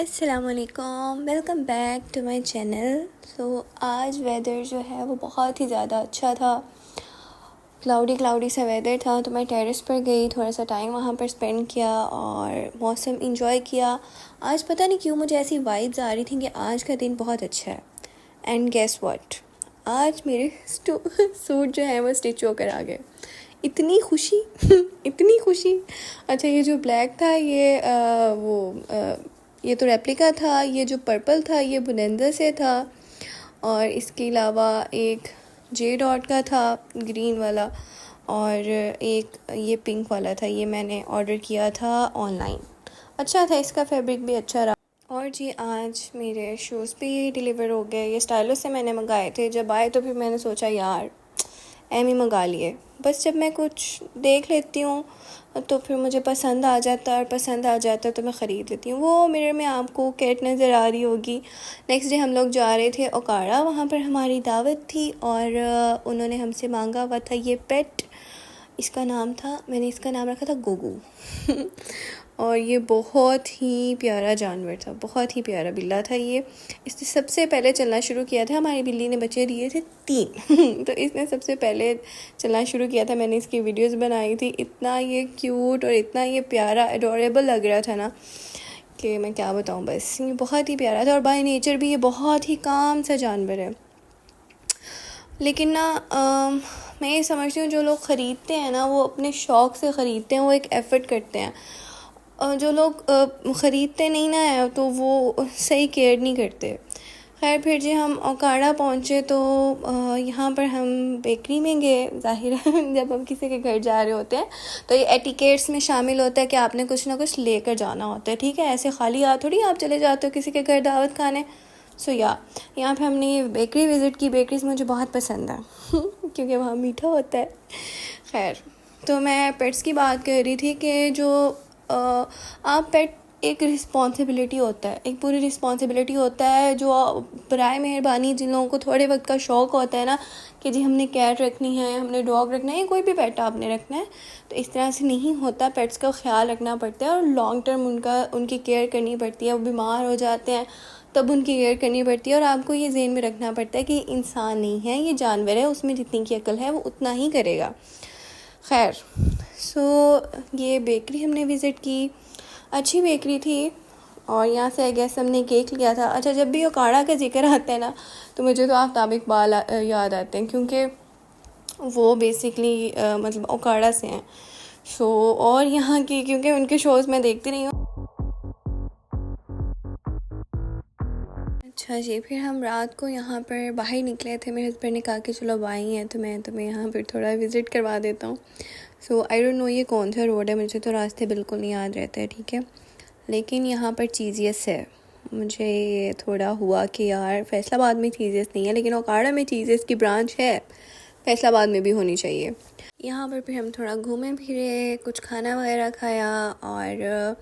अस्सलामुअलैकुम, welcome back to my channel. आज weather जो है वो बहुत ही ज़्यादा अच्छा था। क्लाउडी सा वेदर था, तो मैं टेरेस पर गई, थोड़ा सा टाइम वहाँ पर स्पेंड किया और मौसम इंजॉय किया। आज पता नहीं क्यों मुझे ऐसी वाइब्स आ रही थी कि आज का दिन बहुत अच्छा है। एंड गेस व्हाट, आज मेरे सूट जो है वो स्टिच होकर आ गए। इतनी खुशी इतनी खुशी। अच्छा, ये जो ब्लैक था ये तो रेप्लिका था। ये जो पर्पल था ये बुनंदा से था, और इसके अलावा एक जे डॉट का था, ग्रीन वाला, और एक ये पिंक वाला था। ये मैंने ऑर्डर किया था ऑनलाइन। अच्छा था, इसका फैब्रिक भी अच्छा रहा। और जी, आज मेरे शूज़ भी डिलीवर हो गए। ये स्टाइलो से मैंने मंगाए थे। जब आए तो फिर मैंने सोचा यार एम ही मंगा लिए। बस जब मैं कुछ देख लेती हूँ तो फिर मुझे पसंद आ जाता है, और पसंद आ जाता है तो मैं ख़रीद लेती हूँ। वो मिरर में आपको कैट नज़र आ रही होगी। नेक्स्ट डे हम लोग जा रहे थे ओकाड़ा, वहाँ पर हमारी दावत थी और उन्होंने हमसे मांगा हुआ था ये पेट। मैंने इसका नाम रखा था गोगू और ये बहुत ही प्यारा जानवर था, बहुत ही प्यारा बिल्ला था ये। इसने सबसे पहले चलना शुरू किया था। हमारी बिल्ली ने बच्चे दिए थे 3 तो इसने सबसे पहले चलना शुरू किया था। मैंने इसकी वीडियोस बनाई थी। इतना ये क्यूट और इतना ये प्यारा एडोरेबल लग रहा था ना कि मैं क्या बताऊँ। बस ये बहुत ही प्यारा था, और बाय नेचर भी ये बहुत ही काम सा जानवर है। लेकिन ना मैं ये समझती हूँ जो लोग ख़रीदते हैं ना वो अपने शौक़ से ख़रीदते हैं, वो एक एफ़र्ट करते हैं। जो लोग ख़रीदते नहीं ना है तो वो सही केयर नहीं करते। खैर, फिर जी हम ओकाड़ा पहुँचे तो यहाँ पर हम बेकरी में गए। ज़ाहिर है जब हम किसी के घर जा रहे होते हैं तो ये एटिकेट्स में शामिल होता है कि आपने कुछ ना कुछ लेकर जाना होता है। ठीक है, ऐसे खाली हाथ थोड़ी आप चले जाते हो किसी के घर दावत खाने। यहाँ पे हमने ये बेकरी विज़िट की। बेकरीज मुझे बहुत पसंद है क्योंकि वहाँ मीठा होता है। खैर, तो मैं पेट्स की बात कर रही थी कि जो आप पेट एक रिस्पॉन्सिबिलिटी होता है, एक पूरी रिस्पॉन्सिबिलिटी होता है। जो बराए मेहरबानी जिन लोगों को थोड़े वक्त का शौक़ होता है ना कि जी हमने कैट रखनी है, हमने डॉग रखना है, कोई भी पेट आपने रखना है, तो इस तरह से नहीं होता। पेट्स का ख्याल रखना पड़ता है और लॉन्ग टर्म उनकी केयर करनी पड़ती है। वो बीमार हो जाते हैं तब उनकी केयर करनी पड़ती है, और आपको ये ज़हन में रखना पड़ता है कि इंसान नहीं है, ये जानवर है, उसमें जितनी की अक्ल है वो उतना ही करेगा। खैर, ये बेकरी हमने विज़िट की, अच्छी बेकरी थी। और यहाँ से आई गेस हमने केक लिया था। अच्छा, जब भी ओकाड़ा का जिक्र आता है ना तो मुझे तो आफ्ताब इकबाल याद आते हैं, क्योंकि वो बेसिकली मतलब ओकाड़ा से हैं। और यहाँ की, क्योंकि उनके शोज़ मैं देखती नहीं हूँ। अच्छा जी, फिर हम रात को यहाँ पर बाहर निकले थे। मेरे हस्बैंड ने कहा कि चलो अब आई हैं तो मैं तुम्हें यहाँ पर थोड़ा विज़िट करवा देता हूँ। आई डोंट नो ये कौन सा रोड है, मुझे तो रास्ते बिल्कुल नहीं याद रहते हैं। ठीक है, लेकिन यहाँ पर चीज़ियस है। मुझे ये थोड़ा हुआ कि यार फैसलाबाद में चीज़ियस नहीं है, लेकिन ओकाड़ा में चीज़ियस की ब्रांच है, फैसलाबाद में भी होनी चाहिए। यहाँ पर फिर हम थोड़ा घूमे फिरे, कुछ खाना वगैरह खाया। और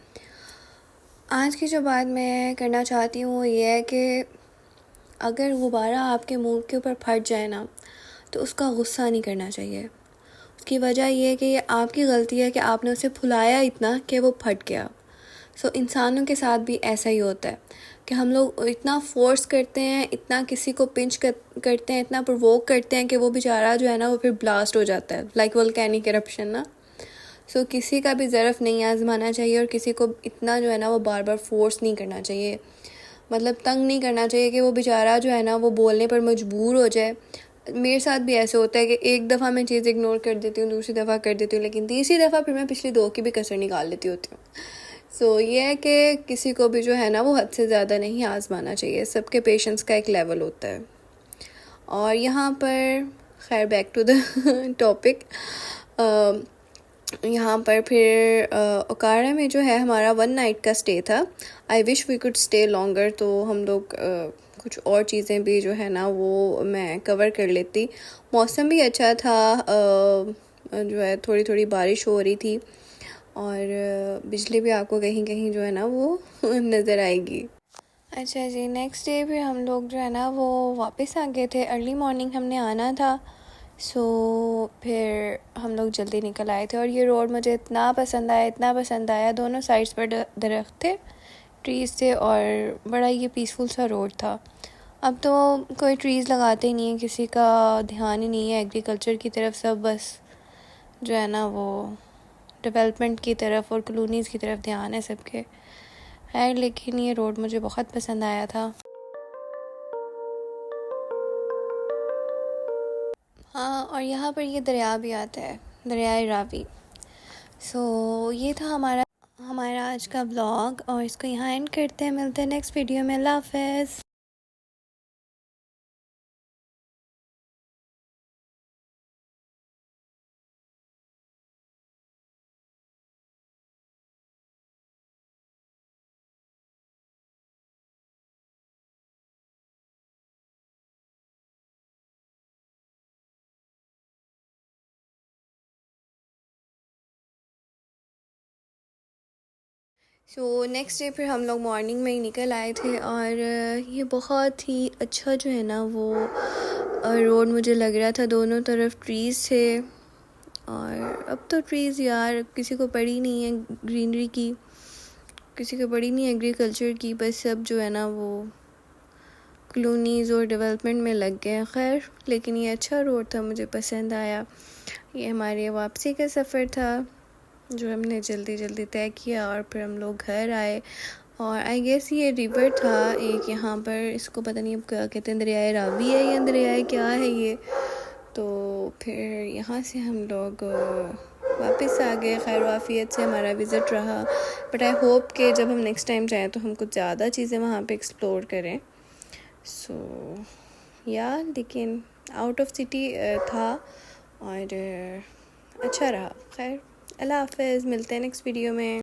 आज की जो बात मैं करना चाहती हूँ ये है कि अगर गुब्बारा आपके मुंह के ऊपर फट जाए ना तो उसका गुस्सा नहीं करना चाहिए। उसकी वजह ये है कि ये आपकी गलती है कि आपने उसे फुलाया इतना कि वो फट गया। इंसानों के साथ भी ऐसा ही होता है कि हम लोग इतना फोर्स करते हैं, इतना किसी को पिंच करते हैं, इतना प्रोवोक करते हैं कि वो बेचारा जो है ना वो फिर ब्लास्ट हो जाता है, लाइक वोल्केनिक इरप्शन ना। किसी का भी ज़रफ़ नहीं आजमाना चाहिए, और किसी को इतना जो है ना वो बार बार फोर्स नहीं करना चाहिए, मतलब तंग नहीं करना चाहिए कि वो बेचारा जो है ना वो बोलने पर मजबूर हो जाए। मेरे साथ भी ऐसे होता है कि एक दफ़ा मैं चीज़ इग्नोर कर देती हूँ, दूसरी दफ़ा कर देती हूँ, लेकिन तीसरी दफ़ा फिर मैं पिछली 2 की भी कसर निकाल लेती होती हूँ। ये है कि किसी को भी जो है ना वो हद से ज़्यादा नहीं आजमाना चाहिए। सबके पेशेंस का एक लेवल होता है। और यहाँ पर खैर, बैक टू द टॉपिक। यहाँ पर फिर ओकाड़ा में जो है हमारा 1 नाइट का स्टे था। I wish we could stay longer, तो हम लोग कुछ और चीज़ें भी जो है ना वो मैं कवर कर लेती। मौसम भी अच्छा था, जो है थोड़ी थोड़ी बारिश हो रही थी, और बिजली भी आपको कहीं कहीं जो है ना वो नज़र आएगी। अच्छा जी, नेक्स्ट डे फिर हम लोग जो है ना वो वापस आ गए थे। अर्ली मॉर्निंग हमने आना था। फिर हम लोग जल्दी निकल आए थे, और ये रोड मुझे इतना पसंद आया, इतना पसंद आया। दोनों साइड्स पर दरख्त थे, ट्रीज़ थे और बड़ा ये पीसफुल सा रोड था। अब तो कोई ट्रीज़ लगाते ही नहीं है, किसी का ध्यान ही नहीं है एग्रीकल्चर की तरफ, सब बस जो है ना वो डेवलपमेंट की तरफ और कॉलोनीज़ की तरफ ध्यान है सबके। खैर, लेकिन ये रोड मुझे बहुत पसंद आया था। हाँ, और यहाँ पर ये दरिया भी आता है, दरियाए रावी। ये था हमारा आज का ब्लॉग, और इसको यहाँ एंड करते हैं। मिलते हैं नेक्स्ट वीडियो में। अल्लाह हाफ़िज़। नेक्स्ट डे फिर हम लोग मॉर्निंग में ही निकल आए थे, और ये बहुत ही अच्छा जो है ना वो रोड मुझे लग रहा था। दोनों तरफ ट्रीज़ थे, और अब तो ट्रीज़ यार किसी को पड़ी नहीं है ग्रीनरी की, किसी को पड़ी नहीं है एग्रीकल्चर की, बस सब जो है ना वो कॉलोनीज़ और डेवलपमेंट में लग गए हैं। खैर, लेकिन ये अच्छा रोड था, मुझे पसंद आया। ये हमारे वापसी का सफ़र था जो हमने जल्दी जल्दी तय किया, और फिर हम लोग घर आए। और आई गेस ये रिवर था एक यहाँ पर, इसको पता नहीं अब क्या कहते हैं, दरियाए रावी है या दरियाए क्या है ये। तो फिर यहाँ से हम लोग वापस आ गए। खैर वाफियत से हमारा विज़िट रहा, बट आई होप कि जब हम नेक्स्ट टाइम जाएँ तो हम कुछ ज़्यादा चीज़ें वहाँ पे एक्सप्लोर करें। लेकिन आउट ऑफ सिटी था, और अच्छा रहा। खैर, अल्लाह हाफ़िज़। मिलते हैं नेक्स्ट वीडियो में।